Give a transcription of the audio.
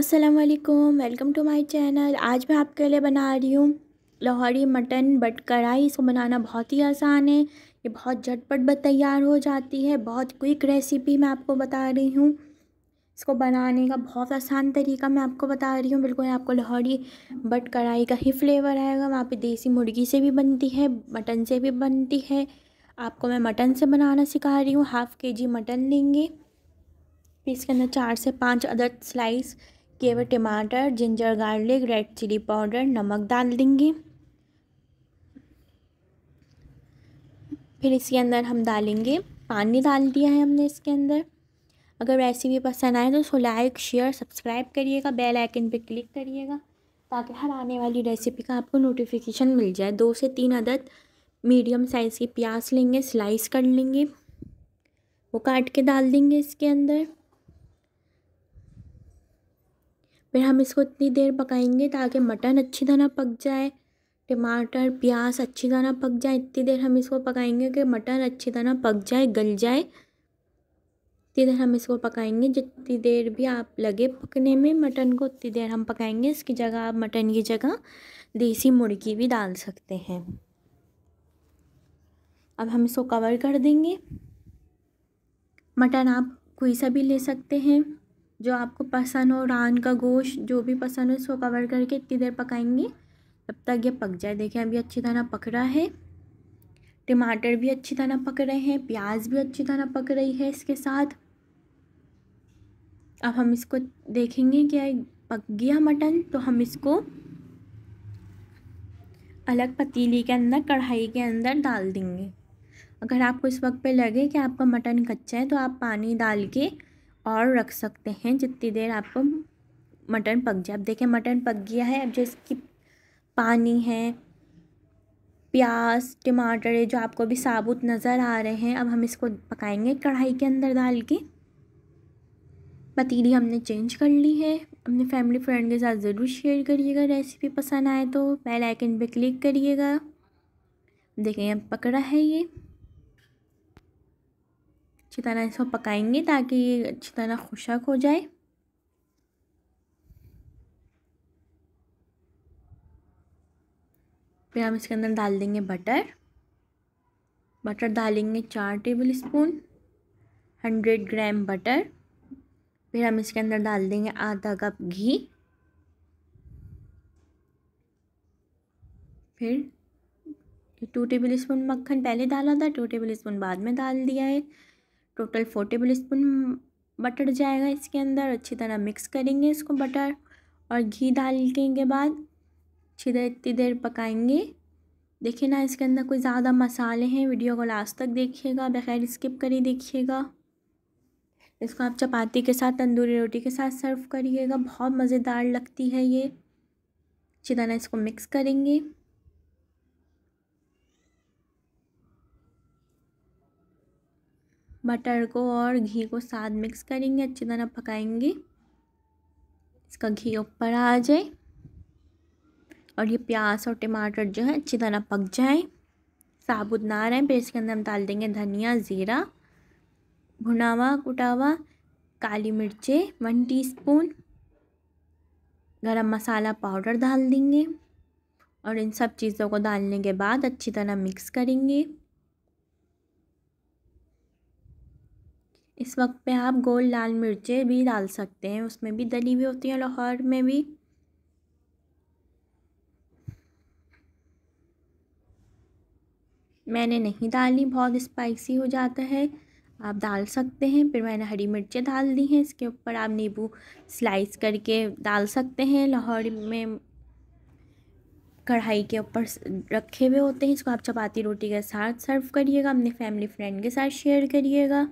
अस्सलाम वालेकुम, welcome to my channel. आज मैं आपके लिए बना रही हूँ लाहौरी मटन बट कढ़ाई। इसको बनाना बहुत ही आसान है, ये बहुत झटपट तैयार हो जाती है। बहुत क्विक रेसिपी मैं आपको बता रही हूँ। इसको बनाने का बहुत आसान तरीका मैं आपको बता रही हूँ। बिल्कुल आपको लाहौरी बट कढ़ाई का ही फ्लेवर आएगा। वहाँ पे देसी मुर्गी से भी बनती है, मटन से भी बनती है। आपको मैं मटन से बनाना सिखा रही हूँ। हाफ़ kg मटन लेंगे, फिर इसके अंदर 4 से 5 अदद स्लाइस किए हुए टमाटर, ginger garlic, red chilli powder, नमक डाल देंगे। फिर इसके अंदर हम डालेंगे पानी, डाल दिया है हमने इसके अंदर। अगर रेसिपी पसंद आए तो उसको लाइक शेयर सब्सक्राइब करिएगा, बेल आइकन पे क्लिक करिएगा ताकि हर आने वाली रेसिपी का आपको नोटिफिकेशन मिल जाए। 2 से 3 अदद मीडियम साइज़ की प्याज लेंगे, स्लाइस कर लेंगे, वो काट के डाल देंगे इसके अंदर। फिर हम इसको इतनी देर पकाएंगे ताकि मटन अच्छी तरह पक जाए, टमाटर प्याज अच्छी तरह पक जाए। इतनी देर हम इसको पकाएंगे कि मटन अच्छी तरह पक जाए, गल जाए। इतनी देर हम इसको पकाएंगे, जितनी देर भी आप लगे पकने में मटन को उतनी देर हम पकाएंगे। इसकी जगह आप मटन की जगह देसी मुर्गी भी डाल सकते हैं। अब हम इसको कवर कर देंगे। मटन आप कोई सा भी ले सकते हैं जो आपको पसंद हो, रान का गोश्त जो भी पसंद हो। इसको कवर करके इतनी देर पकाएंगे तब तक ये पक जाए। देखिए अभी अच्छी तरह पक रहा है, टमाटर भी अच्छी तरह पक रहे हैं, प्याज भी अच्छी तरह पक रही है इसके साथ। अब हम इसको देखेंगे कि पक गया मटन, तो हम इसको अलग पतीली के अंदर, कढ़ाई के अंदर डाल देंगे। अगर आपको इस वक्त पे लगे कि आपका मटन कच्चा है तो आप पानी डाल के और रख सकते हैं जितनी देर आपको मटन पक जाए। अब देखिए मटन पक गया है। अब जो इसकी पानी है, प्याज, टमाटर है जो आपको अभी साबुत नज़र आ रहे हैं, अब हम इसको पकाएंगे कढ़ाई के अंदर डाल के। पतीली हमने चेंज कर ली है। अपने फैमिली फ्रेंड के साथ ज़रूर शेयर करिएगा। रेसिपी पसंद आए तो बेल आइकन पे क्लिक करिएगा। देखिए अब पक रहा है ये। अच्छी तरह इसको पकाएंगे ताकि ये अच्छी तरह खुशक हो जाए। फिर हम इसके अंदर डाल देंगे बटर। बटर डालेंगे 4 टेबल स्पून, 100 ग्राम बटर। फिर हम इसके अंदर डाल देंगे आधा कप घी। फिर 2 टेबल स्पून मक्खन पहले डाला था, 2 टेबल स्पून बाद में डाल दिया है। टोटल 4 टेबल स्पून बटर जाएगा इसके अंदर। अच्छी तरह मिक्स करेंगे इसको बटर और घी डालने के बाद अच्छी तरह इतनी देर पकाएंगे। देखिए ना इसके अंदर कोई ज़्यादा मसाले हैं। वीडियो को लास्ट तक देखिएगा, बगैर स्किप करे देखिएगा। इसको आप चपाती के साथ, तंदूरी रोटी के साथ सर्व करिएगा, बहुत मज़ेदार लगती है ये। अच्छी तरह इसको मिक्स करेंगे। बटर को और घी को साथ मिक्स करेंगे, अच्छी तरह पकाएंगे। इसका घी ऊपर आ जाए और ये प्याज और टमाटर जो है अच्छी तरह पक जाए, साबुत ना रहें। फिर इसके अंदर हम डाल देंगे धनिया, ज़ीरा, भुना हुआ कुटा हुआ, काली मिर्चें 1 टीस्पून, गरम मसाला पाउडर डाल देंगे और इन सब चीज़ों को डालने के बाद अच्छी तरह मिक्स करेंगे। इस वक्त पे आप गोल लाल मिर्चें भी डाल सकते हैं, उसमें भी डली हुई होती हैं लाहौर में भी। मैंने नहीं डाली, बहुत स्पाइसी हो जाता है, आप डाल सकते हैं। फिर मैंने हरी मिर्चें डाल दी हैं। इसके ऊपर आप नींबू स्लाइस करके डाल सकते हैं। लाहौर में कढ़ाई के ऊपर रखे हुए होते हैं। इसको आप चपाती रोटी के साथ सर्व करिएगा, अपने फैमिली फ्रेंड के साथ शेयर करिएगा।